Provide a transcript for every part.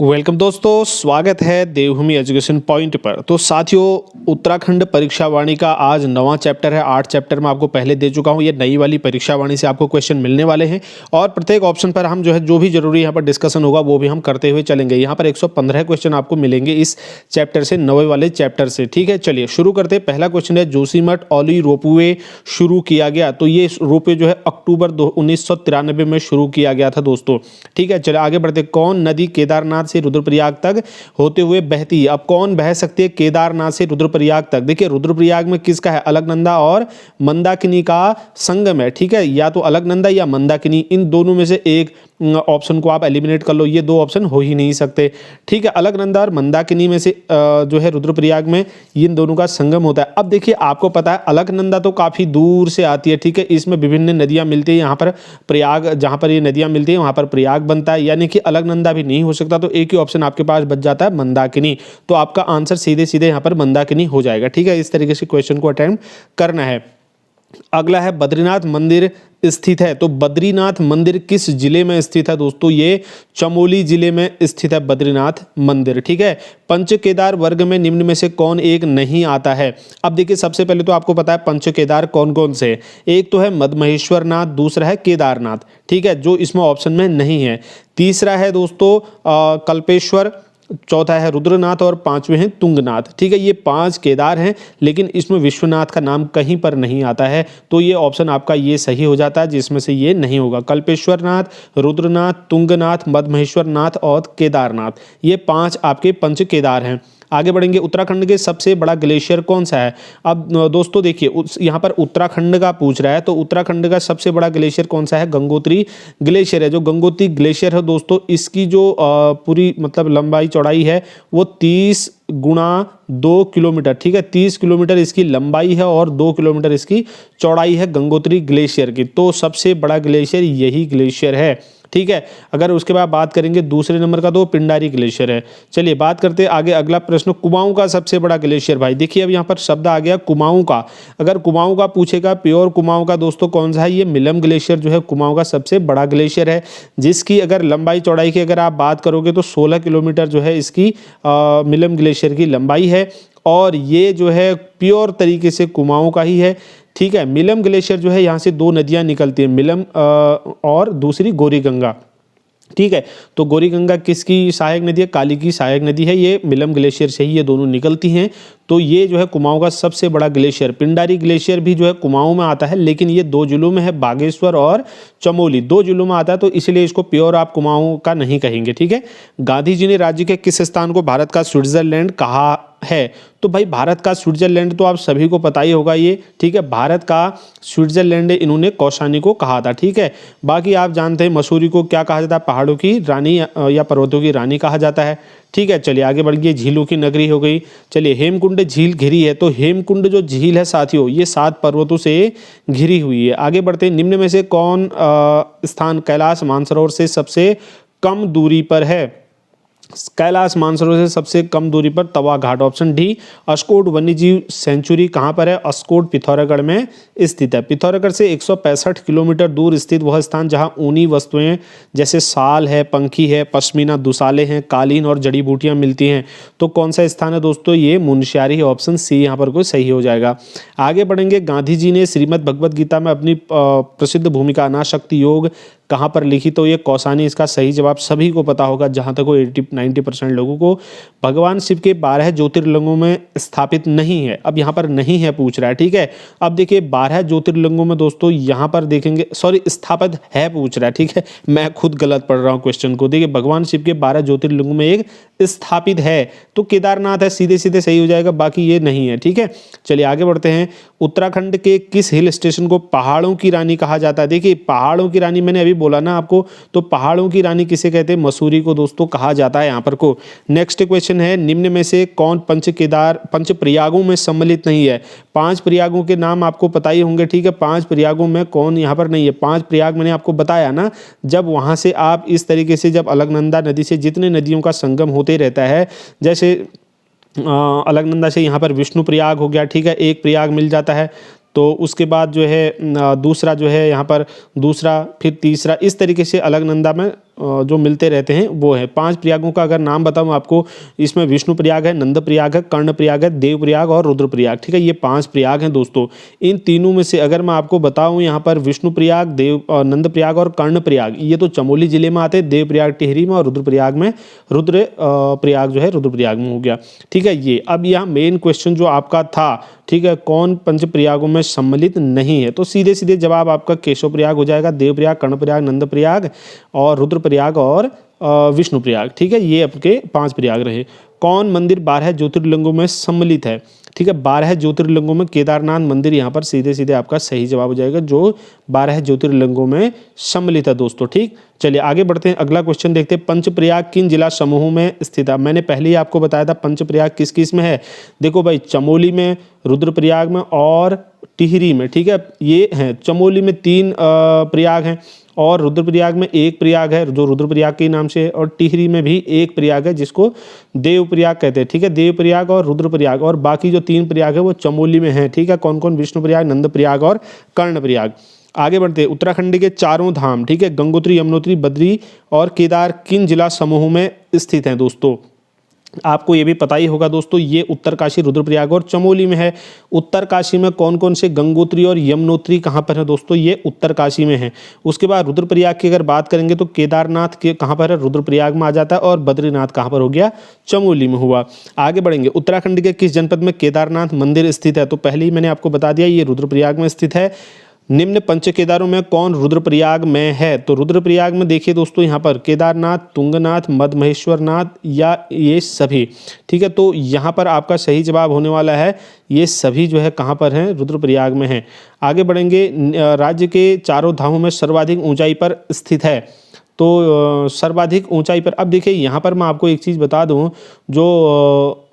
Welcome दोस्तों, स्वागत है देवभूमि एजुकेशन पॉइंट पर। तो साथियों, उत्तराखंड परीक्षा वाणी का आज 9वां चैप्टर है। 8 चैप्टर में आपको पहले दे चुका हूं। ये नई वाली परीक्षा वाणी से आपको क्वेश्चन मिलने वाले हैं और प्रत्येक ऑप्शन पर हम जो भी जरूरी यहाँ पर डिस्कशन होगा वो भी हम करते हुए चलेंगे। यहाँ पर 115 क्वेश्चन आपको मिलेंगे इस चैप्टर से, 9वें वाले चैप्टर से। ठीक है, चलिए शुरू करते हैं। पहला क्वेश्चन है, जोशीमठ औली रोपवे शुरू किया गया। तो ये रोपवे जो है अक्टूबर 1993 में शुरू किया गया था दोस्तों। ठीक है, चलिए आगे बढ़ते। कौन नदी केदारनाथ से रुद्रप्रयाग तक होते हुए बहती है? अब कौन बह सकती है केदारनाथ से रुद्रप्रयाग तक? देखिए, रुद्रप्रयाग में किसका है? अलकनंदा और मंदाकिनी का संगम है। ठीक है, या तो अलकनंदा या मंदाकिनी, इन दोनों में से एक ऑप्शन को आप एलिमिनेट कर लो। ये दो ऑप्शन हो ही नहीं सकते। ठीक है, अलकनंदा और मंदाकिनी में से जो है रुद्रप्रयाग में इन दोनों का संगम होता है। अब देखिए, आपको पता है अलकनंदा तो काफी दूर से आती है। ठीक है, इसमें विभिन्न नदियां मिलती है। यहाँ पर प्रयाग, जहां पर ये नदियां मिलती है वहां पर प्रयाग बनता है, यानी कि अलकनंदा भी नहीं हो सकता। तो एक ही ऑप्शन आपके पास बच जाता है, मंदाकिनी। तो आपका आंसर सीधे सीधे यहाँ पर मंदाकिनी हो जाएगा। ठीक है, इस तरीके से क्वेश्चन को अटेम्प्ट करना है। अगला है, बद्रीनाथ मंदिर स्थित है। तो बद्रीनाथ मंदिर किस जिले में स्थित है दोस्तों? ये चमोली जिले में स्थित है बद्रीनाथ मंदिर। ठीक है, पंच केदार वर्ग में निम्न में से कौन एक नहीं आता है? अब देखिए, सबसे पहले तो आपको पता है पंच केदार कौन कौन से? एक तो है मदमहेश्वर नाथ, दूसरा है केदारनाथ। ठीक है, जो इसमें ऑप्शन में नहीं है। तीसरा है दोस्तों कल्पेश्वर, चौथा है रुद्रनाथ और पांचवें हैं तुंगनाथ। ठीक है, ये 5 केदार हैं, लेकिन इसमें विश्वनाथ का नाम कहीं पर नहीं आता है। तो ये ऑप्शन आपका ये सही हो जाता है, जिसमें से ये नहीं होगा। कल्पेश्वर नाथ, रुद्रनाथ, तुंगनाथ, मदमहेश्वर नाथ और केदारनाथ, ये 5 आपके पंच केदार हैं। आगे बढ़ेंगे। उत्तराखंड के सबसे बड़ा ग्लेशियर कौन सा है? अब दोस्तों देखिए, यहाँ पर उत्तराखंड का पूछ रहा है, तो उत्तराखंड का सबसे बड़ा ग्लेशियर कौन सा है? गंगोत्री ग्लेशियर है। जो गंगोत्री ग्लेशियर है दोस्तों, इसकी जो पूरी मतलब लंबाई चौड़ाई है वो 30 गुणा 2 किलोमीटर। ठीक है, 30 किलोमीटर इसकी लंबाई है और 2 किलोमीटर इसकी चौड़ाई है गंगोत्री ग्लेशियर की। तो सबसे बड़ा ग्लेशियर यही ग्लेशियर है। ठीक है, अगर उसके बाद बात करेंगे दूसरे नंबर का, तो पिंडारी ग्लेशियर है। चलिए बात करते हैं आगे। अगला प्रश्न, कुमाऊं का सबसे बड़ा ग्लेशियर। भाई देखिए, अब यहाँ पर शब्द आ गया कुमाऊं का। अगर कुमाऊं का पूछेगा, प्योर कुमाऊं का दोस्तों कौन सा है? ये मिलम ग्लेशियर जो है कुमाऊं का सबसे बड़ा ग्लेशियर है, जिसकी अगर लंबाई चौड़ाई की अगर आप बात करोगे तो 16 किलोमीटर जो है इसकी मिलम ग्लेशियर की लंबाई है। और ये जो है प्योर तरीके से कुमाऊं का ही है। ठीक है, मिलम ग्लेशियर जो है यहाँ से 2 नदियाँ निकलती हैं, मिलम और दूसरी गौरी गंगा। ठीक है, तो गौरी गंगा किसकी सहायक नदी है? काली की सहायक नदी है। ये मिलम ग्लेशियर से ही ये दोनों निकलती हैं। तो ये जो है कुमाऊं का सबसे बड़ा ग्लेशियर। पिंडारी ग्लेशियर भी जो है कुमाऊं में आता है, लेकिन ये 2 जिलों में है, बागेश्वर और चमोली, 2 जिलों में आता है। तो इसलिए इसको प्योर आप कुमाऊं का नहीं कहेंगे। ठीक है, गांधी जी ने राज्य के किस स्थान को भारत का स्विट्जरलैंड कहा है? तो भाई भारत का स्विट्जरलैंड तो आप सभी को पता ही होगा ये। ठीक है, भारत का स्विट्जरलैंड इन्होंने कौशानी को कहा था। ठीक है, बाकी आप जानते हैं मसूरी को क्या कहा जाता है? पहाड़ों की रानी या पर्वतों की रानी कहा जाता है। ठीक है, चलिए आगे बढ़िए। झीलों की नगरी हो गई। चलिए, हेमकुंड झील घिरी है। तो हेमकुंड जो झील है साथियों, ये 7 पर्वतों से घिरी हुई है। आगे बढ़ते हैं। निम्न में से कौन स्थान कैलाश मानसरोवर से सबसे कम दूरी पर है? कैलाश मानसरोवर से सबसे कम दूरी पर तवा घाट, ऑप्शन डी। अस्कोट वन्यजीव सेंचुरी कहाँ पर है? अस्कोट पिथौरागढ़ में स्थित है। पिथौरागढ़ से 165 किलोमीटर दूर स्थित वह स्थान जहां ऊनी वस्तुएं जैसे साल है, पंखी है, पश्मीना, दुसाले हैं, कालीन और जड़ी बूटियां मिलती हैं। तो कौन सा स्थान है दोस्तों? ये मुनस्यारी, ऑप्शन सी यहाँ पर कोई सही हो जाएगा। आगे बढ़ेंगे। गांधी जी ने श्रीमद् भगवद गीता में अपनी प्रसिद्ध भूमिका अनाशक्ति योग कहाँ पर लिखी? तो ये कौसानी इसका सही जवाब सभी को पता होगा, जहां तक वो 80-90% लोगों को। भगवान शिव के 12 ज्योतिर्लिंगों में स्थापित नहीं है। अब यहाँ पर नहीं है पूछ रहा है। ठीक है, अब देखिए 12 ज्योतिर्लिंगों में दोस्तों यहाँ पर देखेंगे, सॉरी स्थापित है पूछ रहा है। ठीक है, मैं खुद गलत पढ़ रहा हूँ क्वेश्चन को। देखिए, भगवान शिव के 12 ज्योतिर्लिंगों में एक स्थापित है, तो केदारनाथ है, सीधे सीधे सही हो जाएगा, बाकी ये नहीं है। ठीक है, चलिए आगे बढ़ते हैं। उत्तराखंड के किस हिल स्टेशन को पहाड़ों की रानी कहा जाता है? देखिए, पहाड़ों की रानी मैंने अभी बोला ना आपको, तो पहाड़ों की रानी किसे कहते हैं? मसूरी को दोस्तों कहा जाता है यहाँ पर को। नेक्स्ट क्वेश्चन है, निम्न में से कौन पंच प्रयागों में सम्मिलित नहीं है? 5 प्रयागों के नाम आपको पता ही होंगे। ठीक है, 5 प्रयागों में कौन यहाँ पर नहीं है? 5 प्रयाग मैंने आपको बताया ना, जब वहां से आप इस तरीके से, जब अलकनंदा नदी से जितने नदियों का संगम होते रहता है, जैसे अलकनंदा से यहाँ पर विष्णु प्रयाग हो गया। ठीक है, एक प्रयाग मिल जाता है, तो उसके बाद जो है दूसरा जो है यहाँ पर दूसरा, फिर तीसरा, इस तरीके से अलकनंदा में जो मिलते रहते हैं वो है। 5 प्रयागों का अगर नाम बताऊं आपको, इसमें विष्णु प्रयाग है, नंद प्रयाग है, कर्ण प्रयाग है, देव प्रयाग और रुद्र प्रयाग। ठीक है, ये 5 प्रयाग हैं दोस्तों। इन तीनों में से अगर मैं आपको बताऊं यहाँ पर विष्णु प्रयाग, देव नंद प्रयाग और कर्ण प्रयाग, ये तो चमोली जिले में आते हैं, देव प्रयाग टिहरी में और रुद्र प्रयाग में, रुद्र प्रयाग जो है रुद्र प्रयाग में हो गया। ठीक है, ये अब यहाँ मेन क्वेश्चन जो आपका था, ठीक है, कौन पंच प्रयागों में सम्मिलित नहीं है, तो सीधे सीधे जवाब आपका केशव प्रयाग हो जाएगा, देव प्रयाग, कर्ण प्रयाग, नंद प्रयाग और रुद्र प्रयाग और विष्णु प्रयाग। ठीक है, ये आपके 5 प्रयाग रहे। कौन मंदिर 12 ज्योतिर्लिंगों में सम्मिलित है? ठीक है, 12 ज्योतिर्लिंगों में केदारनाथ मंदिर यहाँ पर सीधे सीधे आपका सही जवाब हो जाएगा, जो 12 ज्योतिर्लिंगों में सम्मिलित है दोस्तों। ठीक, चलिए आगे बढ़ते हैं, अगला क्वेश्चन देखते हैं। पंचप्रयाग किन जिला समूह में स्थित है? मैंने पहले ही आपको बताया था पंचप्रयाग किस किस में है। देखो भाई, चमोली में, रुद्रप्रयाग में और टिहरी में। ठीक है, ये हैं, चमोली में 3 प्रयाग हैं और रुद्रप्रयाग में 1 प्रयाग है जो रुद्रप्रयाग के नाम से है, और टिहरी में भी 1 प्रयाग है जिसको देवप्रयाग कहते हैं। ठीक है, देवप्रयाग और रुद्रप्रयाग, और बाकी जो 3 प्रयाग है वो चमोली में है। ठीक है, कौन कौन? विष्णुप्रयाग, नंदप्रयाग और कर्णप्रयाग। आगे बढ़ते हैं, उत्तराखंड के चारों धाम, ठीक है, गंगोत्री, यमुनोत्री, बद्री और केदार किन जिला समूह में स्थित हैं दोस्तों? आपको ये भी पता ही होगा दोस्तों, ये उत्तरकाशी, रुद्रप्रयाग और चमोली में है। उत्तरकाशी में कौन कौन से? गंगोत्री और यमुनोत्री कहाँ पर है दोस्तों? ये उत्तरकाशी में है। उसके बाद रुद्रप्रयाग की अगर बात करेंगे तो केदारनाथ के कहाँ पर है? रुद्रप्रयाग में आ जाता है, और बद्रीनाथ कहाँ पर हो गया? चमोली में हुआ। आगे बढ़ेंगे, उत्तराखंड के किस जनपद में केदारनाथ मंदिर स्थित है? तो पहले ही मैंने आपको बता दिया, ये रुद्रप्रयाग में स्थित है। निम्न पंच केदारों में कौन रुद्रप्रयाग में है? तो रुद्रप्रयाग में देखिए दोस्तों, यहाँ पर केदारनाथ, तुंगनाथ, मदमहेश्वरनाथ या ये सभी। ठीक है, तो यहाँ पर आपका सही जवाब होने वाला है ये सभी जो है कहाँ पर हैं? रुद्रप्रयाग में हैं। आगे बढ़ेंगे, राज्य के चारों धामों में सर्वाधिक ऊंचाई पर स्थित है। तो सर्वाधिक ऊंचाई पर, अब देखिए यहाँ पर मैं आपको एक चीज़ बता दूँ, जो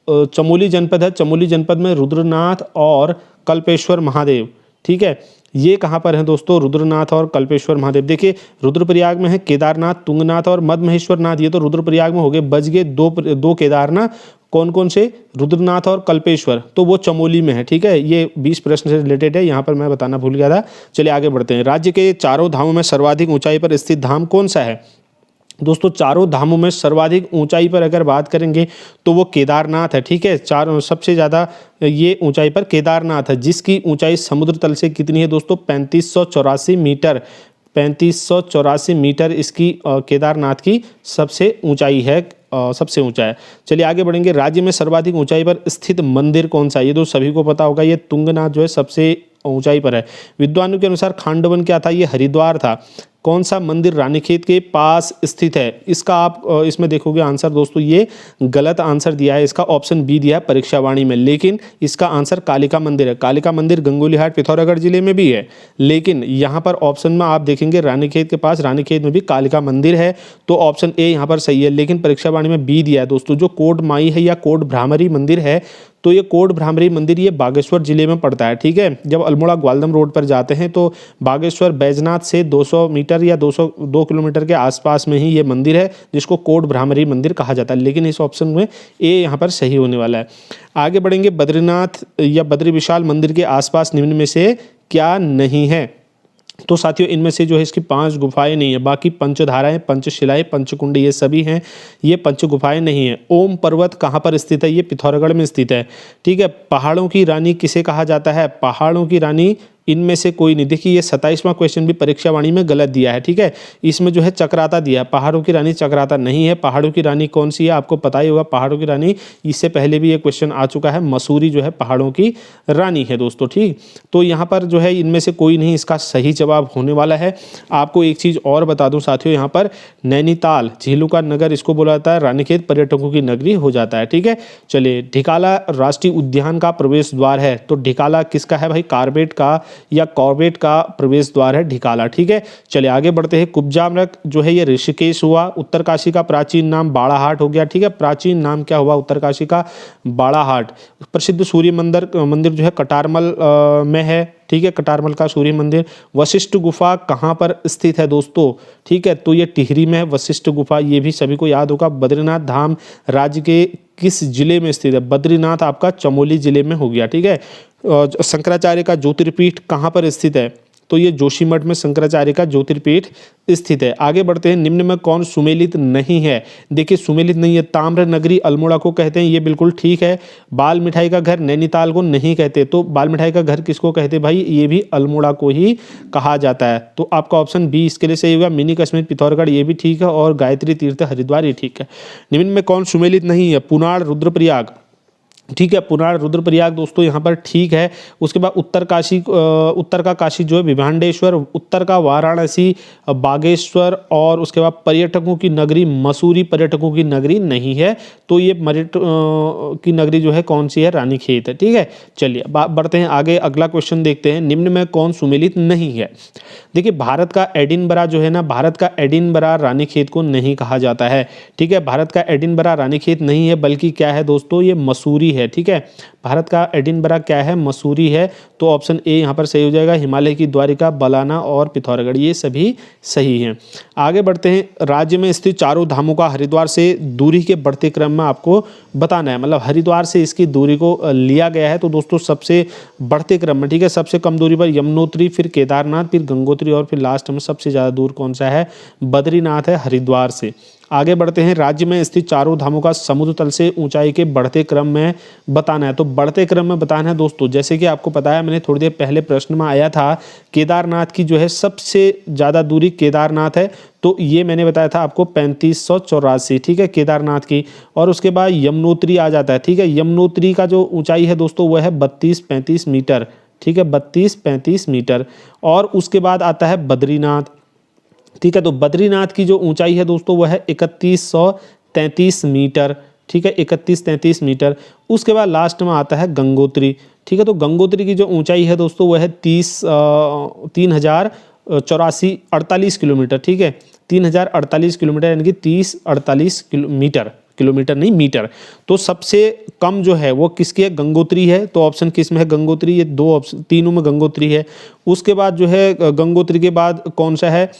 चमोली जनपद है, चमोली जनपद में रुद्रनाथ और कल्पेश्वर महादेव, ठीक है, ये कहाँ पर है दोस्तों? रुद्रनाथ और कल्पेश्वर महादेव। देखिए, रुद्रप्रयाग में है केदारनाथ, तुंगनाथ और मदमहेश्वरनाथ, ये तो रुद्रप्रयाग में हो गए। बच गए दो केदारनाथ, कौन कौन से? रुद्रनाथ और कल्पेश्वर, तो वो चमोली में है। ठीक है, ये 20 प्रश्न से रिलेटेड है, यहाँ पर मैं बताना भूल गया था। चलिए आगे बढ़ते हैं, राज्य के चारों धामों में सर्वाधिक ऊंचाई पर स्थित धाम कौन सा है? दोस्तों, चारों धामों में सर्वाधिक ऊंचाई पर अगर बात करेंगे तो वो केदारनाथ है। ठीक है, सबसे ज़्यादा ये ऊंचाई पर केदारनाथ है, जिसकी ऊंचाई समुद्र तल से कितनी है दोस्तों? 3584 मीटर। 3584 मीटर इसकी केदारनाथ की सबसे ऊंचाई है, सबसे ऊंचा है। चलिए आगे बढ़ेंगे, राज्य में सर्वाधिक ऊंचाई पर स्थित मंदिर कौन सा है? ये तो सभी को पता होगा, ये तुंगनाथ जो है सबसे ऊंचाई पर है। विद्वानों के अनुसार खांडवन क्या था? ये हरिद्वार था। कौन सा मंदिर रानीखेत के पास स्थित है? इसका आप इसमें देखोगे आंसर दोस्तों, ये गलत आंसर दिया है, इसका ऑप्शन बी दिया है परीक्षावाणी में, लेकिन इसका आंसर कालिका मंदिर है। कालिका मंदिर गंगोलीहाट, पिथौरागढ़ जिले में भी है, लेकिन यहाँ पर ऑप्शन में आप देखेंगे रानीखेत के पास, रानीखेत में भी कालिका मंदिर है, तो ऑप्शन ए यहाँ पर सही है। लेकिन परीक्षावाणी में बी दिया है दोस्तों, जो कोट माई है या कोट भ्रामरी मंदिर है, तो ये कोट भ्रामरी मंदिर ये बागेश्वर जिले में पड़ता है। ठीक है, जब अल्मोड़ा ग्वालदम रोड पर जाते हैं तो बागेश्वर बैजनाथ से 200 मीटर या 2 किलोमीटर के आसपास में ही ये मंदिर है, जिसको कोट भ्रामरी मंदिर कहा जाता है। लेकिन इस ऑप्शन में ए यहाँ पर सही होने वाला है। आगे बढ़ेंगे, बद्रीनाथ या बद्री विशाल मंदिर के आसपास निम्न में से क्या नहीं है? तो साथियों, इनमें से जो है इसकी 5 गुफाएं नहीं है, बाकी पंचधाराएं, पंचशिलाएं, पंचकुंड ये सभी हैं, ये पंच गुफाएं नहीं है। ओम पर्वत कहाँ पर स्थित है? ये पिथौरागढ़ में स्थित है। ठीक है, पहाड़ों की रानी किसे कहा जाता है? पहाड़ों की रानी इनमें से कोई नहीं। देखिए, ये 27वां क्वेश्चन भी परीक्षावाणी में गलत दिया है। ठीक है, इसमें जो है चक्राता दिया है, पहाड़ों की रानी चक्राता नहीं है। पहाड़ों की रानी कौन सी है? आपको पता ही होगा, पहाड़ों की रानी, इससे पहले भी ये क्वेश्चन आ चुका है, मसूरी जो है पहाड़ों की रानी है दोस्तों। ठीक, तो यहाँ पर जो है इनमें से कोई नहीं इसका सही जवाब होने वाला है। आपको एक चीज़ और बता दूँ साथियों, यहाँ पर नैनीताल, झीलों का नगर इसको बोला जाता है, रानीखेत पर्यटकों की नगरी हो जाता है। ठीक है, चलिए, ढिकाला राष्ट्रीय उद्यान का प्रवेश द्वार है, तो ढिकाला किसका है भाई? कॉर्बेट का या कॉर्बेट का प्रवेश द्वार है ढिकाला। ठीक है, चलिए आगे बढ़ते हैं, कुब्जा मृग जो है ये ऋषिकेश हुआ। उत्तरकाशी का प्राचीन नाम बाड़ाहाट हो गया। ठीक है, प्राचीन नाम क्या हुआ उत्तरकाशी का? बाड़ाहाट। प्रसिद्ध सूर्य मंदिर जो है कटारमल में है। ठीक है, कटारमल का सूर्य मंदिर। वशिष्ठ गुफा कहाँ पर स्थित है दोस्तों? ठीक है, तो ये टिहरी में है वशिष्ठ गुफा, ये भी सभी को याद होगा। बद्रीनाथ धाम राज्य के किस जिले में स्थित है? बद्रीनाथ आपका चमोली जिले में हो गया। ठीक है, शंकराचार्य का ज्योतिर्पीठ कहाँ पर स्थित है? तो ये जोशीमठ में शंकराचार्य का ज्योतिर्पीठ स्थित है। आगे बढ़ते हैं, निम्न में कौन सुमेलित नहीं है? देखिए सुमेलित नहीं है, ताम्र नगरी अल्मोड़ा को कहते हैं, ये बिल्कुल ठीक है। बाल मिठाई का घर नैनीताल को नहीं कहते, तो बाल मिठाई का घर किसको कहते हैं भाई? ये भी अल्मोड़ा को ही कहा जाता है। तो आपका ऑप्शन बी इसके लिए सही होगा। मिनी कश्मीर पिथौरागढ़ ये भी ठीक है, और गायत्री तीर्थ हरिद्वार ये ठीक है। निम्न में कौन सुमेलित नहीं है? पुनाड़ रुद्रप्रयाग, ठीक है, पुनाड़ रुद्रप्रयाग दोस्तों यहाँ पर ठीक है। उसके बाद उत्तर का काशी जो है विभांडेश्वर, उत्तर का वाराणसी, बागेश्वर, और उसके बाद पर्यटकों की नगरी मसूरी पर्यटकों की नगरी नहीं है, तो ये की नगरी जो है कौन सी है? रानीखेत है, ठीक है। चलिए बढ़ते हैं आगे, अगला क्वेश्चन देखते हैं, निम्न में कौन सुमेलित नहीं है? देखिए भारत का एडिनबरा जो है ना, भारत का एडिनबरा रानीखेत को नहीं कहा जाता है, ठीक है। भारत का एडिनबरा रानीखेत नहीं है, बल्कि क्या है दोस्तों? ये मसूरी है, ठीक है। भारत का एडिनबरा क्या है? मसूरी है। तो ऑप्शन ए यहाँ पर सही हो जाएगा। हिमालय की द्वारिका, बलाना और पिथौरागढ़ ये सभी सही हैं। आगे बढ़ते हैं, राज्य में स्थित चारों धामों का हरिद्वार से दूरी के बढ़ते क्रम में आपको बताना है, मतलब हरिद्वार से इसकी दूरी को लिया गया है। तो दोस्तों सबसे बढ़ते क्रम में, ठीक है, सबसे कम दूरी पर यमुनोत्री, फिर केदारनाथ, फिर गंगोत्री, और फिर लास्ट में सबसे ज़्यादा दूर कौन सा है? बद्रीनाथ है हरिद्वार से। आगे बढ़ते हैं, राज्य में स्थित चारों धामों का समुद्र तल से ऊंचाई के बढ़ते क्रम में बताना है। तो बढ़ते क्रम में बताना है दोस्तों, जैसे कि आपको पता है, मैंने थोड़ी देर पहले प्रश्न में आया था, केदारनाथ की जो है सबसे ज़्यादा दूरी केदारनाथ है, तो ये मैंने बताया था आपको 3584, ठीक है, केदारनाथ की। और उसके बाद यमुनोत्री आ जाता है, ठीक है। यमुनोत्री का जो ऊंचाई है दोस्तों वह है 32-35 मीटर, ठीक है, 32-35 मीटर। और उसके बाद आता है बद्रीनाथ, ठीक है। तो बद्रीनाथ की जो ऊंचाई है दोस्तों वह है 3133 मीटर, ठीक है, 3133 मीटर। उसके बाद लास्ट में आता है गंगोत्री, ठीक है। तो गंगोत्री की जो ऊंचाई है दोस्तों वह है 3048 किलोमीटर, ठीक है, 3048 किलोमीटर, यानी कि 3048 किलोमीटर नहीं मीटर। तो सबसे कम जो है वो किसकी है? गंगोत्री है। तो ऑप्शन किस में है? गंगोत्री। ये दो ऑप्शन, तीनों में गंगोत्री है। उसके बाद जो है गंगोत्री के बाद कौन सा है?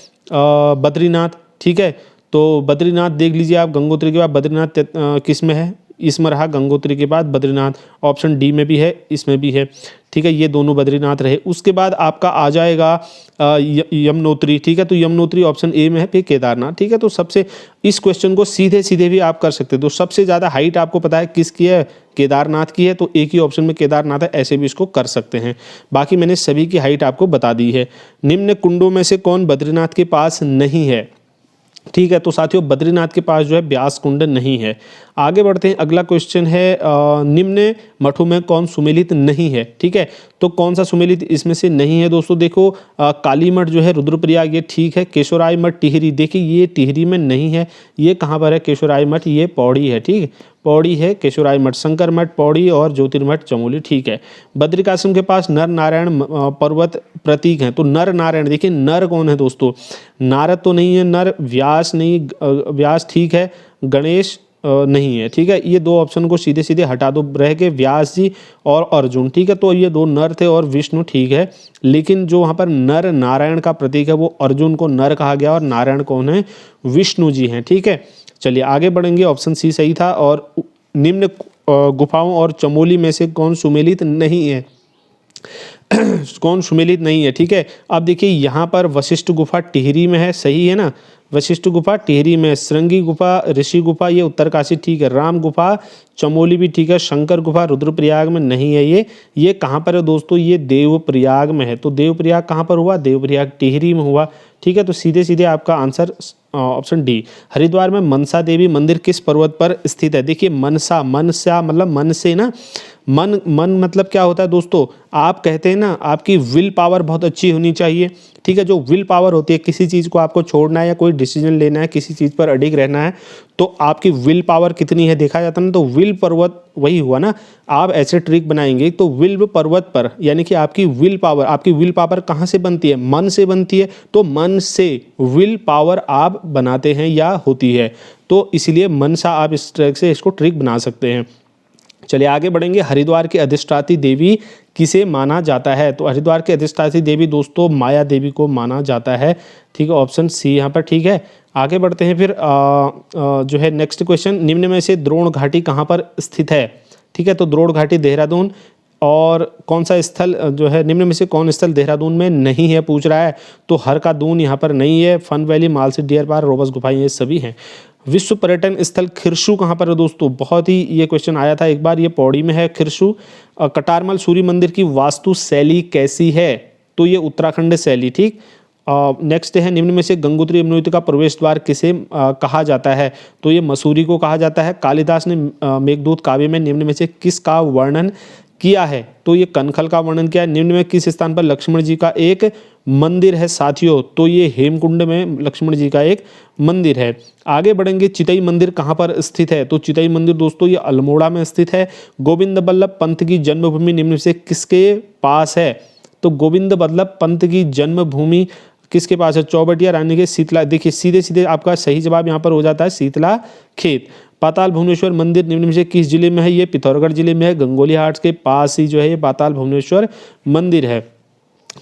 बद्रीनाथ, ठीक है। तो बद्रीनाथ देख लीजिए आप, गंगोत्री के बाद बद्रीनाथ किस में है? इसमें रहा गंगोत्री के बाद बद्रीनाथ, ऑप्शन डी में भी है, इसमें भी है, ठीक है। ये दोनों बद्रीनाथ रहे। उसके बाद आपका आ जाएगा यमुनोत्री, ठीक है। तो यमुनोत्री ऑप्शन ए में है, फिर केदारनाथ, ठीक है। तो सबसे इस क्वेश्चन को सीधे सीधे भी आप कर सकते हो। तो सबसे ज़्यादा हाइट आपको पता है किसकी है? केदारनाथ की है, तो एक ही ऑप्शन में केदारनाथ है, ऐसे भी इसको कर सकते हैं। बाकी मैंने सभी की हाइट आपको बता दी है। निम्न कुंडों में से कौन बद्रीनाथ के पास नहीं है? ठीक है, तो साथियों बद्रीनाथ के पास जो है व्यास कुंड नहीं है। आगे बढ़ते हैं, अगला क्वेश्चन है, निम्न मठों में कौन सुमेलित नहीं है? ठीक है, तो कौन सा सुमेलित इसमें से नहीं है दोस्तों? देखो काली मठ जो है रुद्रप्रयाग ये ठीक है। केशोराय मठ टिहरी, देखिए ये टिहरी में नहीं है। ये कहाँ पर है केशोराय मठ? ये पौड़ी है, ठीक है, पौड़ी है केशोराय मठ। शंकर मठ पौड़ी और ज्योतिर्मठ चमोली, ठीक है। बद्रिकाश्रम के पास नर नारायण पर्वत प्रतीक हैं, तो नर नारायण, देखिए नर कौन है दोस्तों? नारद तो नहीं है, नर व्यास नहीं, व्यास ठीक है, गणेश नहीं है, ठीक है। ये दो ऑप्शन को सीधे सीधे हटा दो, रह के व्यास जी और अर्जुन, ठीक है। तो ये दो नर थे और विष्णु, ठीक है। लेकिन जो वहाँ पर नर नारायण का प्रतीक है वो अर्जुन को नर कहा गया और नारायण कौन है? विष्णु जी हैं, ठीक है। चलिए आगे बढ़ेंगे, ऑप्शन सी सही था। और निम्न गुफाओं और चमोली में से कौन सुमेलित नहीं है? कौन सुमेलित नहीं है, ठीक है। अब देखिए यहाँ पर वशिष्ठ गुफा टिहरी में है, सही है ना, वशिष्ठ गुफा टिहरी में। श्रृंगी गुफा, ऋषि गुफा ये उत्तरकाशी, ठीक है। राम गुफा चमोली भी ठीक है। शंकर गुफा रुद्रप्रयाग में नहीं है। ये कहाँ पर है दोस्तों? ये देवप्रयाग में है। तो देवप्रयाग कहाँ पर हुआ? देवप्रयाग टिहरी में हुआ, ठीक है। तो सीधे सीधे आपका आंसर ऑप्शन डी। हरिद्वार में मनसा देवी मंदिर किस पर्वत पर स्थित है? देखिए मनसा, मनसा मतलब मन से ना, मन मतलब क्या होता है दोस्तों? आप कहते हैं ना आपकी विल पावर बहुत अच्छी होनी चाहिए, ठीक है। जो विल पावर होती है, किसी चीज़ को आपको छोड़ना है या कोई डिसीजन लेना है, किसी चीज़ पर अडिग रहना है, तो आपकी विल पावर कितनी है देखा जाता है ना। तो विल पर्वत वही हुआ ना। आप ऐसे ट्रिक बनाएंगे तो विल पर्वत पर, यानी कि आपकी विल पावर कहाँ से बनती है? मन से बनती है। तो मन से विल पावर आप बनाते हैं या होती है, तो इसलिए मन सा आप इस ट्रिक से इसको ट्रिक बना सकते हैं। चलिए आगे बढ़ेंगे। हरिद्वार की अधिष्ठात्री देवी किसे माना जाता है? तो हरिद्वार की अधिष्ठात्री देवी दोस्तों माया देवी को माना जाता है, ठीक है। ऑप्शन सी यहाँ पर ठीक है। आगे बढ़ते हैं फिर जो है नेक्स्ट क्वेश्चन, निम्न में से द्रोण घाटी कहाँ पर स्थित है? ठीक है, तो द्रोण घाटी देहरादून, और कौन सा स्थल जो है निम्न में से कौन स्थल देहरादून में नहीं है पूछ रहा है, तो हर का दून यहाँ पर नहीं है। Fun valley, Malsi deer park, robbers गुफाएं, ये सभी हैं। विश्व पर्यटन स्थल खिरसू कहाँ पर है दोस्तों, बहुत ही ये क्वेश्चन आया था एक बार, ये पौड़ी में है खिरसू। कटारमल सूर्य मंदिर की वास्तु शैली कैसी है, तो ये उत्तराखंड शैली, ठीक। नेक्स्ट है निम्न में से गंगोत्री यमुनोत्री का प्रवेश द्वार किसे कहा जाता है, तो ये मसूरी को कहा जाता है। कालिदास ने मेघदूत काव्य में निम्न में से किसका वर्णन किया है, तो ये कनखल का वर्णन किया है। निम्न में किस स्थान पर लक्ष्मण जी का एक मंदिर है साथियों, तो ये हेमकुंड में लक्ष्मण जी का एक मंदिर है। आगे बढ़ेंगे, चितई मंदिर कहाँ पर स्थित है, तो चितई मंदिर दोस्तों ये अल्मोड़ा में स्थित है। गोविंद बल्लभ पंत की जन्मभूमि निम्न में से किसके पास है, तो गोविंद बल्लभ पंत की जन्मभूमि किसके पास है, चौबटिया रानी के शीतला, देखिए सीधे सीधे आपका सही जवाब यहाँ पर हो जाता है शीतला खेत। पाताल भुवनेश्वर मंदिर निम्न में से किस जिले में है, ये पिथौरागढ़ जिले में है। गंगोली हाट्स के पास ही जो है ये पाताल भुवनेश्वर मंदिर है,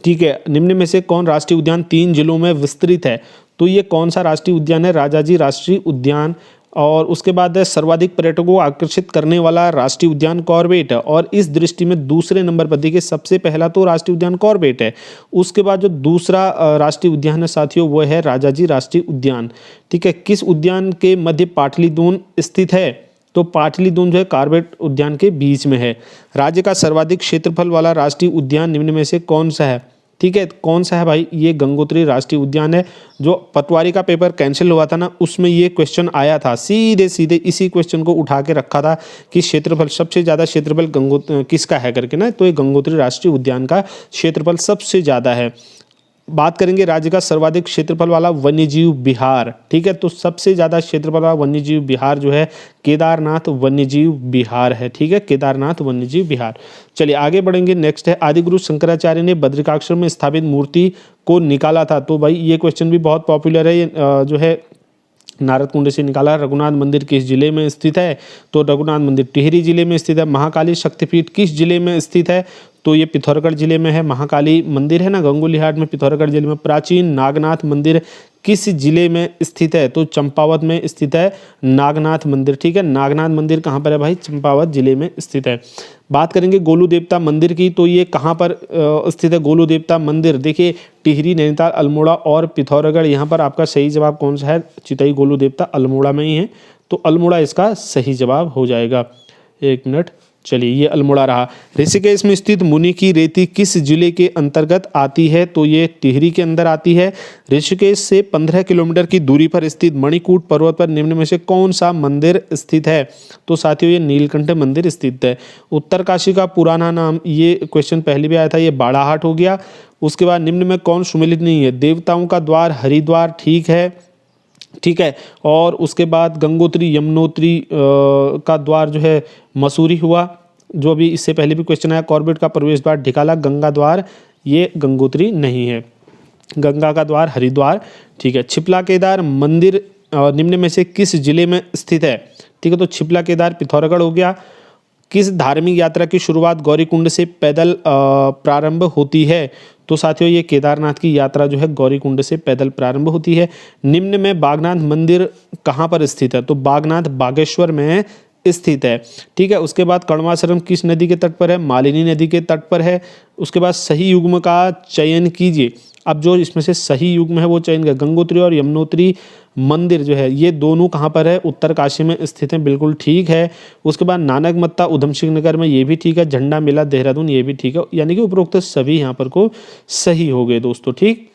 ठीक है। निम्न में से कौन राष्ट्रीय उद्यान 3 जिलों में विस्तृत है, तो ये कौन सा राष्ट्रीय उद्यान है, राजाजी राष्ट्रीय उद्यान। और उसके बाद है सर्वाधिक पर्यटकों को आकर्षित करने वाला राष्ट्रीय उद्यान कॉर्बेट है, और इस दृष्टि में दूसरे नंबर पर देखिए सबसे पहला तो राष्ट्रीय उद्यान कॉर्बेट है, उसके बाद जो दूसरा राष्ट्रीय उद्यान है साथियों वो है राजाजी राष्ट्रीय उद्यान, ठीक है। किस उद्यान के मध्य पाटलिदून स्थित है, तो पाटलिदून जो है कॉर्बेट उद्यान के बीच में है। राज्य का सर्वाधिक क्षेत्रफल वाला राष्ट्रीय उद्यान निम्न में से कौन सा है, ठीक है, कौन सा है भाई, ये गंगोत्री राष्ट्रीय उद्यान है। जो पटवारी का पेपर कैंसिल हुआ था ना, उसमें ये क्वेश्चन आया था, सीधे सीधे इसी क्वेश्चन को उठा के रखा था कि क्षेत्रफल सबसे ज़्यादा क्षेत्रफल किसका है करके ना, तो ये गंगोत्री राष्ट्रीय उद्यान का क्षेत्रफल सबसे ज़्यादा है। बात करेंगे राज्य का सर्वाधिक क्षेत्रफल वाला वन्यजीव बिहार, ठीक है, तो सबसे ज़्यादा क्षेत्रफल वाला वन्यजीव बिहार जो है केदारनाथ वन्यजीव बिहार है, ठीक है, केदारनाथ वन्यजीव बिहार। चलिए आगे बढ़ेंगे, नेक्स्ट है आदिगुरु शंकराचार्य ने बद्रिकाश्रम में स्थापित मूर्ति को निकाला था, तो भाई ये क्वेश्चन भी बहुत पॉपुलर है, ये जो है नारद कुंड से निकाला। रघुनाथ मंदिर किस जिले में स्थित है, तो रघुनाथ मंदिर टिहरी जिले में स्थित है। महाकाली शक्तिपीठ किस जिले में स्थित है, तो ये पिथौरागढ़ जिले में है। महाकाली मंदिर है ना गंगोली हाट में, पिथौरागढ़ जिले में। प्राचीन नागनाथ मंदिर किस जिले में स्थित है, तो चंपावत में स्थित है नागनाथ मंदिर, ठीक है। नागनाथ मंदिर कहाँ पर है भाई, चंपावत जिले में स्थित है। बात करेंगे गोलू देवता मंदिर की, तो ये कहाँ पर स्थित है गोलू देवता मंदिर, देखिए टिहरी, नैनीताल, अल्मोड़ा और पिथौरागढ़। यहाँ पर आपका सही जवाब कौन सा है, चितई गोलू देवता अल्मोड़ा में ही है, तो अल्मोड़ा इसका सही जवाब हो जाएगा। एक मिनट, चलिए ये अल्मोड़ा रहा। ऋषिकेश में स्थित मुनि की रेती किस जिले के अंतर्गत आती है, तो ये टिहरी के अंदर आती है। ऋषिकेश से 15 किलोमीटर की दूरी पर स्थित मणिकूट पर्वत पर निम्न में से कौन सा मंदिर स्थित है, तो साथियों ये नीलकंठ मंदिर स्थित है। उत्तरकाशी का पुराना नाम, ये क्वेश्चन पहले भी आया था, ये बाड़ाहाट हो गया। उसके बाद निम्न में कौन सुमेलित नहीं है, देवताओं का द्वार हरिद्वार, ठीक है, ठीक है। और उसके बाद गंगोत्री यमुनोत्री का द्वार जो है मसूरी हुआ, जो अभी इससे पहले भी क्वेश्चन आया। कॉर्बेट का प्रवेश द्वार ढिकाला, गंगा द्वार ये गंगोत्री नहीं है, गंगा का द्वार हरिद्वार, ठीक है। छिपला केदार मंदिर निम्न में से किस जिले में स्थित है, ठीक है, तो छिपला केदार पिथौरागढ़ हो गया। किस धार्मिक यात्रा की शुरुआत गौरीकुंड से पैदल प्रारंभ होती है, तो साथियों ये केदारनाथ की यात्रा जो है गौरीकुंड से पैदल प्रारंभ होती है। निम्न में बागनाथ मंदिर कहाँ पर स्थित है, तो बागनाथ बागेश्वर में स्थित है, ठीक है। उसके बाद कण्वाश्रम किस नदी के तट पर है, मालिनी नदी के तट पर है। उसके बाद सही युग्म का चयन कीजिए, अब जो इसमें से सही युग्म है वो चयन कर। गंगोत्री और यमुनोत्री मंदिर जो है ये दोनों कहाँ पर है, उत्तरकाशी में स्थित है, बिल्कुल ठीक है। उसके बाद नानक मत्ता उधम सिंह नगर में, ये भी ठीक है। झंडा मेला देहरादून, ये भी ठीक है, यानी कि उपरोक्त सभी यहाँ पर को सही हो गए दोस्तों, ठीक।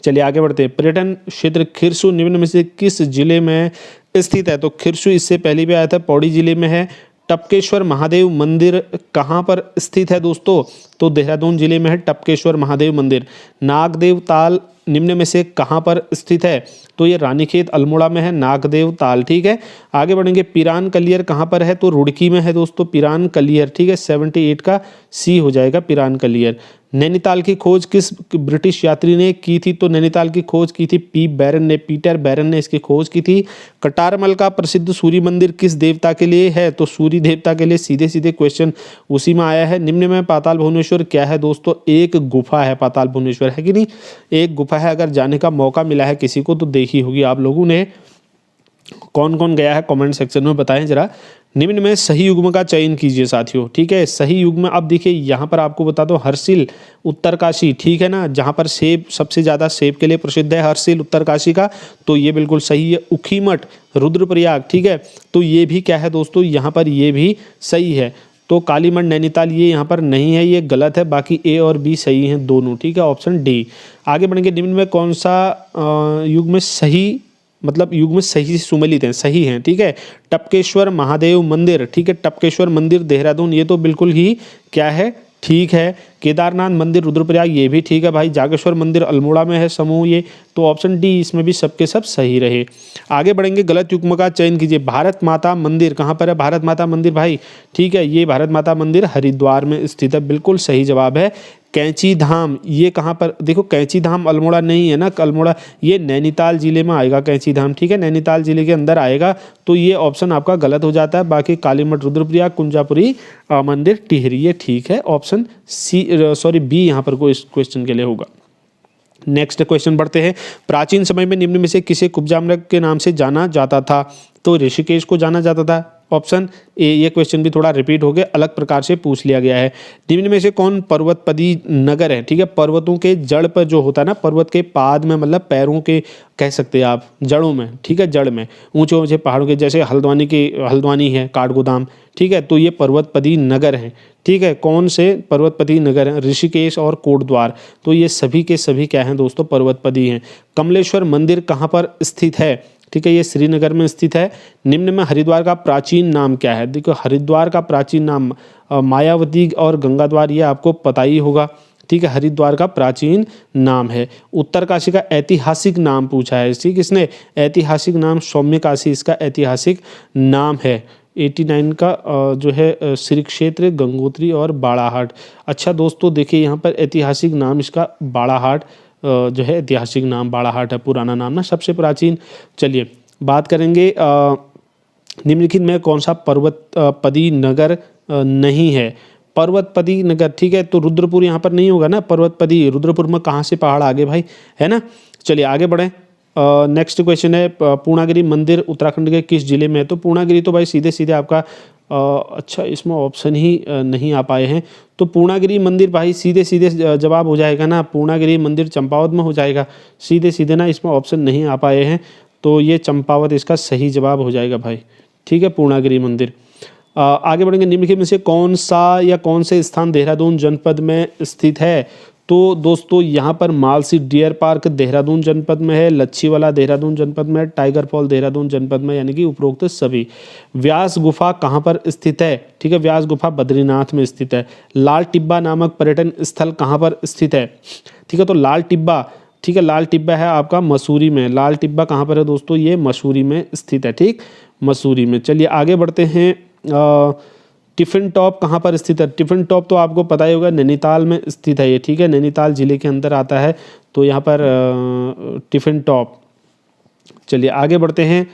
चलिए आगे बढ़ते हैं। पर्यटन क्षेत्र खिरसू निम्न में से किस जिले में स्थित है, तो खिरसू इससे पहले भी आया था, पौड़ी जिले में है। टपकेश्वर महादेव मंदिर कहाँ पर स्थित है दोस्तों, तो देहरादून जिले में है टपकेश्वर महादेव मंदिर। नागदेव ताल निम्न में से कहाँ पर स्थित है, तो ये रानीखेत अल्मोड़ा में है नागदेव ताल, ठीक है। आगे बढ़ेंगे। पिरान कलियर कहाँ पर है, तो रुड़की में है दोस्तों पिरान कलियर, ठीक है। 78 का सी हो जाएगा पिरान कलियर। नैनीताल की खोज किस ब्रिटिश यात्री ने की थी, तो नैनीताल की खोज की थी पीटर बैरन ने इसकी खोज की थी। कटारमल का प्रसिद्ध सूर्य मंदिर किस देवता के लिए है, तो सूर्य देवता के लिए, सीधे सीधे क्वेश्चन उसी में आया है। निम्न में पाताल भुवनेश्वर क्या है दोस्तों, एक गुफा है, पाताल भुवनेश्वर है कि नहीं, एक गुफा है। अगर जाने का मौका मिला है किसी को तो देखी होगी आप लोगों ने। कौन कौन गया है कमेंट सेक्शन में बताएं जरा। निम्न में सही युग्म का चयन कीजिए साथियों, ठीक है। सही युग्म अब देखिए यहाँ पर आपको बता दो हर्षिल उत्तरकाशी, ठीक है ना, जहाँ पर सेब सबसे ज़्यादा सेब के लिए प्रसिद्ध है हर्षिल उत्तरकाशी का, तो ये बिल्कुल सही है। ऊखीमठ रुद्रप्रयाग, ठीक है, तो ये भी क्या है दोस्तों, यहाँ पर ये भी सही है। तो कालीमठ नैनीताल ये यहाँ पर नहीं है, ये गलत है। बाकी ए और बी सही हैं दोनों, ठीक है, ऑप्शन डी। आगे बढ़ेंगे। निम्न में कौन सा युग्म सही, मतलब युग में सही सुमेलित हैं, सही हैं, ठीक है। टपकेश्वर महादेव मंदिर, ठीक है, टपकेश्वर मंदिर देहरादून, ये तो बिल्कुल ही क्या है, ठीक है। केदारनाथ मंदिर रुद्रप्रयाग, ये भी ठीक है भाई। जागेश्वर मंदिर अल्मोड़ा में है समूह, ये तो ऑप्शन डी इसमें भी सबके सब सही रहे। आगे बढ़ेंगे। गलत युग्म का चयन कीजिए। भारत माता मंदिर कहाँ पर है, भारत माता मंदिर भाई, ठीक है, ये भारत माता मंदिर हरिद्वार में स्थित है, बिल्कुल सही जवाब है। कैंची धाम ये कहाँ पर, देखो कैंची धाम अल्मोड़ा नहीं है ना, अल्मोड़ा ये नैनीताल जिले में आएगा कैंची धाम, ठीक है, नैनीताल जिले के अंदर आएगा, तो ये ऑप्शन आपका गलत हो जाता है। बाकी कालीमठ रुद्रप्रयाग कुंजापुरी मंदिर टिहरी, ये ठीक है, ऑप्शन सी सॉरी बी यहाँ पर कोई क्वेश्चन के लिए होगा। नेक्स्ट क्वेश्चन बढ़ते हैं। प्राचीन समय में निम्न में से किसे कुब्जामृग के नाम से जाना जाता था, तो ऋषिकेश को जाना जाता था, ऑप्शन ए। ये क्वेश्चन भी थोड़ा रिपीट हो गया, अलग प्रकार से पूछ लिया गया है। निम्न में से कौन पर्वतपदी नगर है, ठीक है, पर्वतों के जड़ पर जो होता है ना, पर्वत के पाद में मतलब पैरों के कह सकते हैं आप, जड़ों में, ठीक है, जड़ में ऊंचे ऊंचे पहाड़ों के, जैसे हल्द्वानी है, काठगोदाम, ठीक है, तो ये पर्वतपदी नगर हैं, ठीक है। कौन से पर्वतपदी नगर हैं, ऋषिकेश और कोटद्वार, तो ये सभी के सभी क्या हैं दोस्तों, पर्वतपदी हैं। कमलेश्वर मंदिर कहाँ पर स्थित है, ठीक है, ये श्रीनगर में स्थित है। निम्न में हरिद्वार का प्राचीन नाम क्या है, देखो हरिद्वार का प्राचीन नाम मायावती और गंगाद्वार, ये आपको पता ही होगा, ठीक है, हरिद्वार का प्राचीन नाम है। उत्तरकाशी का ऐतिहासिक नाम पूछा है, ठीक, किसने, ऐतिहासिक नाम सौम्यकाशी इसका ऐतिहासिक नाम है। 89 का जो है श्री क्षेत्र गंगोत्री और बाड़ाहाट। अच्छा दोस्तों देखिए यहाँ पर ऐतिहासिक नाम इसका बाड़ाहाट जो है, ऐतिहासिक नाम बाड़ाहाट है, पुराना नाम ना, सबसे प्राचीन। चलिए बात करेंगे निम्नलिखित में कौन सा पर्वतपदी नगर नहीं है, पर्वतपदी नगर, ठीक है, तो रुद्रपुर यहाँ पर नहीं होगा ना, पर्वतपदी रुद्रपुर में कहाँ से पहाड़ आगे भाई, है ना। चलिए आगे बढ़ें। नेक्स्ट क्वेश्चन है पूर्णागिरि मंदिर उत्तराखंड के किस जिले में है, तो पूर्णागिरि तो भाई सीधे सीधे आपका अच्छा इसमें ऑप्शन ही नहीं आ पाए हैं, तो पूर्णागिरि मंदिर भाई सीधे सीधे जवाब हो जाएगा ना, पूर्णागिरि मंदिर चंपावत में हो जाएगा, सीधे सीधे ना, इसमें ऑप्शन नहीं आ पाए हैं, तो ये चंपावत इसका सही जवाब हो जाएगा भाई, ठीक है, पूर्णागिरि मंदिर। आगे बढ़ेंगे। निम्नलिखित में से कौन सा या कौन से स्थान देहरादून जनपद में स्थित है, तो दोस्तों यहाँ पर मालसी डियर पार्क देहरादून जनपद में है, लच्छीवाला देहरादून जनपद में है, टाइगर फॉल देहरादून जनपद में, यानी कि उपरोक्त सभी। व्यास गुफा कहाँ पर स्थित है, ठीक है, व्यास गुफा बद्रीनाथ में स्थित है। लाल टिब्बा नामक पर्यटन स्थल कहाँ पर स्थित है, ठीक है, तो लाल टिब्बा, ठीक है, लाल टिब्बा है आपका मसूरी में। लाल टिब्बा कहाँ पर है दोस्तों, ये मसूरी में स्थित है, ठीक, मसूरी में। चलिए आगे बढ़ते हैं। टिफिन टॉप कहाँ पर स्थित है, टिफिन टॉप तो आपको पता ही होगा, नैनीताल में स्थित है ये, ठीक है, नैनीताल जिले के अंदर आता है, तो यहाँ पर टिफिन टॉप। चलिए आगे बढ़ते हैं।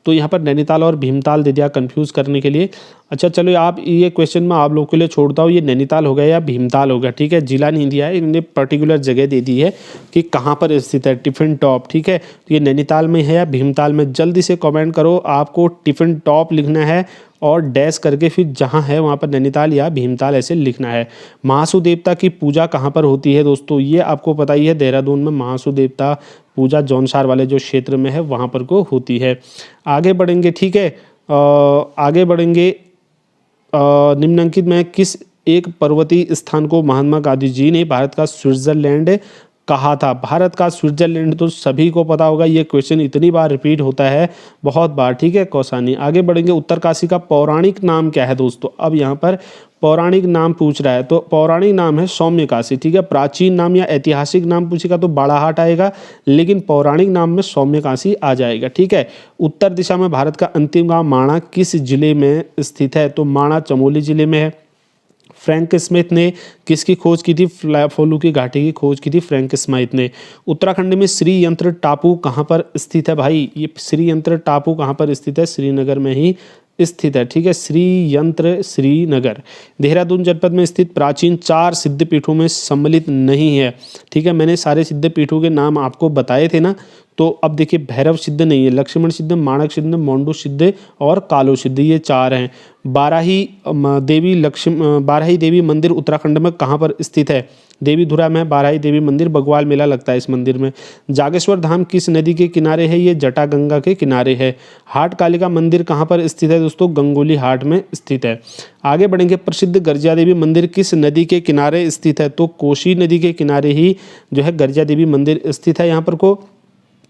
तो यहाँ पर नैनीताल और भीमताल दे दिया कंफ्यूज करने के लिए। अच्छा चलो आप ये क्वेश्चन मैं आप लोगों के लिए छोड़ता हूँ, ये नैनीताल हो गया या भीमताल हो गया, ठीक है, जिला नहीं दिया है, इन्होंने पर्टिकुलर जगह दे दी है कि कहाँ पर स्थित है टिफिन टॉप, ठीक है, तो ये नैनीताल में है या भीमताल में, जल्दी से कमेंट करो। आपको टिफिन टॉप लिखना है और डैश करके फिर जहाँ है वहाँ पर नैनीताल या भीमताल ऐसे लिखना है। महासू देवता की पूजा कहाँ पर होती है दोस्तों, ये आपको पता ही है, देहरादून में महासू देवता पूजा जौनसार वाले जो क्षेत्र में है वहाँ पर को होती है। आगे बढ़ेंगे, ठीक है, आगे बढ़ेंगे। निम्नलिखित में किस एक पर्वतीय स्थान को महात्मा गांधी जी ने भारत का स्विट्जरलैंड कहा था, भारत का स्विट्जरलैंड तो सभी को पता होगा, ये क्वेश्चन इतनी बार रिपीट होता है, बहुत बार, ठीक है, कौसानी। आगे बढ़ेंगे। उत्तरकाशी का पौराणिक नाम क्या है दोस्तों, अब यहाँ पर पौराणिक नाम पूछ रहा है, तो पौराणिक नाम है सौम्यकाशी, ठीक है, प्राचीन नाम या ऐतिहासिक नाम पूछेगा तो बाड़ाहाट आएगा, लेकिन पौराणिक नाम में सौम्यकाशी आ जाएगा, ठीक है। उत्तर दिशा में भारत का अंतिम गांव माणा किस जिले में स्थित है, तो माणा चमोली जिले में है। फ्रैंक स्मिथ ने किसकी खोज की थी, फोलू की घाटी की खोज की थी फ्रैंक स्मिथ ने। उत्तराखंड में श्री यंत्र टापू कहाँ पर स्थित है भाई, ये श्री यंत्र टापू कहाँ पर स्थित है, श्रीनगर में ही स्थित है, ठीक है, श्री यंत्र श्रीनगर। देहरादून जनपद में स्थित प्राचीन 4 सिद्धपीठों में सम्मिलित नहीं है, ठीक है, मैंने सारे सिद्धपीठों के नाम आपको बताए थे ना, तो अब देखिए भैरव सिद्ध नहीं है, लक्ष्मण सिद्ध, माणक सिद्ध, मोंडू सिद्ध और कालो सिद्ध, ये 4 हैं। बाराही देवी मंदिर उत्तराखंड में कहाँ पर स्थित है? देवीधुरा में बाराही देवी मंदिर, बगवाल मेला लगता है इस मंदिर में। जागेश्वर धाम किस नदी के किनारे है? ये जटागंगा के किनारे है। हाट कालिका मंदिर कहाँ पर स्थित है दोस्तों? गंगोली हाट में स्थित है। आगे बढ़ेंगे, प्रसिद्ध गर्जिया देवी मंदिर किस नदी के किनारे स्थित है? तो कोसी नदी के किनारे ही जो है गर्जिया देवी मंदिर स्थित है। यहाँ पर को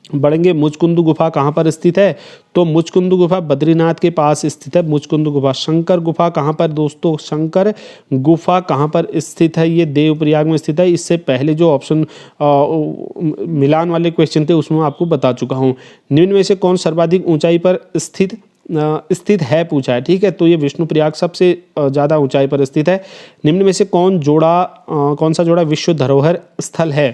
बढ़ेंगे, मुचकुंद गुफा कहाँ पर स्थित है? तो मुचकुंद गुफा बद्रीनाथ के पास स्थित है मुचकुंद गुफा। शंकर गुफा कहाँ पर दोस्तों? शंकर गुफा कहाँ पर स्थित है? ये देवप्रयाग में स्थित है। इससे पहले जो ऑप्शन मिलान वाले क्वेश्चन थे उसमें आपको बता चुका हूँ। निम्न में से कौन सर्वाधिक ऊंचाई पर स्थित है पूछा है, ठीक है। तो ये विष्णुप्रयाग सबसे ज़्यादा ऊंचाई पर स्थित है। निम्न में से कौन सा जोड़ा विश्व धरोहर स्थल है?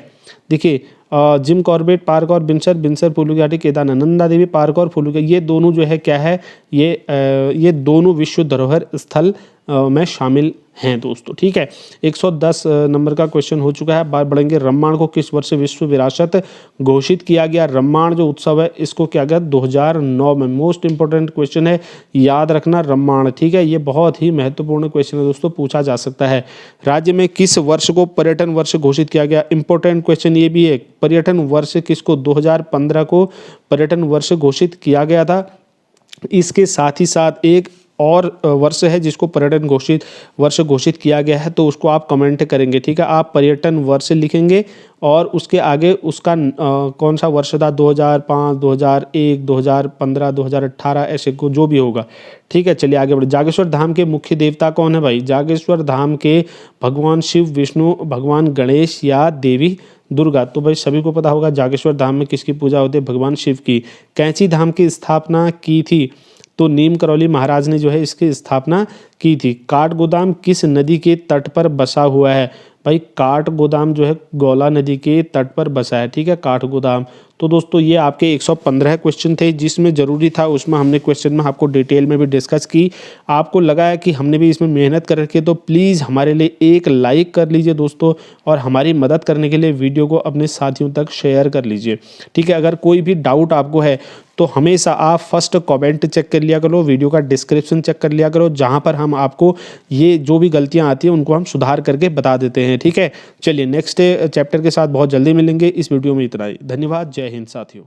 देखिए जिम कॉर्बेट पार्क और बिनसर फूलू की घाटी, केदारनाथ, नंदा देवी पार्क और फूलू की, ये दोनों जो है क्या है, ये दोनों विश्व धरोहर स्थल में शामिल हैं दोस्तों, ठीक है। 110 नंबर का क्वेश्चन हो चुका है। बात बढ़ेंगे, रम्माण को किस वर्ष विश्व विरासत घोषित किया गया? रम्माण जो उत्सव है इसको किया गया 2009 में। मोस्ट इंपोर्टेंट क्वेश्चन है, याद रखना रम्माण, ठीक है। ये बहुत ही महत्वपूर्ण क्वेश्चन है दोस्तों, पूछा जा सकता है। राज्य में किस वर्ष को पर्यटन वर्ष घोषित किया गया? इंपॉर्टेंट क्वेश्चन ये भी है, पर्यटन वर्ष किसको? 2015 को पर्यटन वर्ष घोषित किया गया था। इसके साथ ही साथ एक और वर्ष है जिसको पर्यटन वर्ष घोषित किया गया है, तो उसको आप कमेंट करेंगे, ठीक है। आप पर्यटन वर्ष लिखेंगे और उसके आगे उसका कौन सा वर्ष था, 2005, 2001, 2015, 2018, ऐसे को जो भी होगा, ठीक है। चलिए आगे बढ़े। जागेश्वर धाम के मुख्य देवता कौन है भाई? जागेश्वर धाम के भगवान शिव, विष्णु, भगवान गणेश या देवी दुर्गा? तो भाई सभी को पता होगा जागेश्वर धाम में किसकी पूजा होती है? भगवान शिव की। कैंची धाम की स्थापना की थी? तो नीम करौली महाराज ने जो है इसकी स्थापना की थी। काठगोदाम किस नदी के तट पर बसा हुआ है? भाई काठगोदाम जो है गौला नदी के तट पर बसा है, ठीक है, काठगोदाम। तो दोस्तों ये आपके 115 क्वेश्चन थे, जिसमें ज़रूरी था उसमें हमने क्वेश्चन में आपको डिटेल में भी डिस्कस की। आपको लगा है कि हमने भी इसमें मेहनत कर रखी है, तो प्लीज़ हमारे लिए एक लाइक कर लीजिए दोस्तों, और हमारी मदद करने के लिए वीडियो को अपने साथियों तक शेयर कर लीजिए, ठीक है। अगर कोई भी डाउट आपको है तो हमेशा आप फर्स्ट कमेंट चेक कर लिया करो, वीडियो का डिस्क्रिप्शन चेक कर लिया करो, जहाँ पर हम आपको ये जो भी गलतियाँ आती हैं उनको हम सुधार करके बता देते हैं, ठीक है। चलिए नेक्स्ट चैप्टर के साथ बहुत जल्दी मिलेंगे। इस वीडियो में इतना ही, धन्यवाद, जय हिंद साथियों।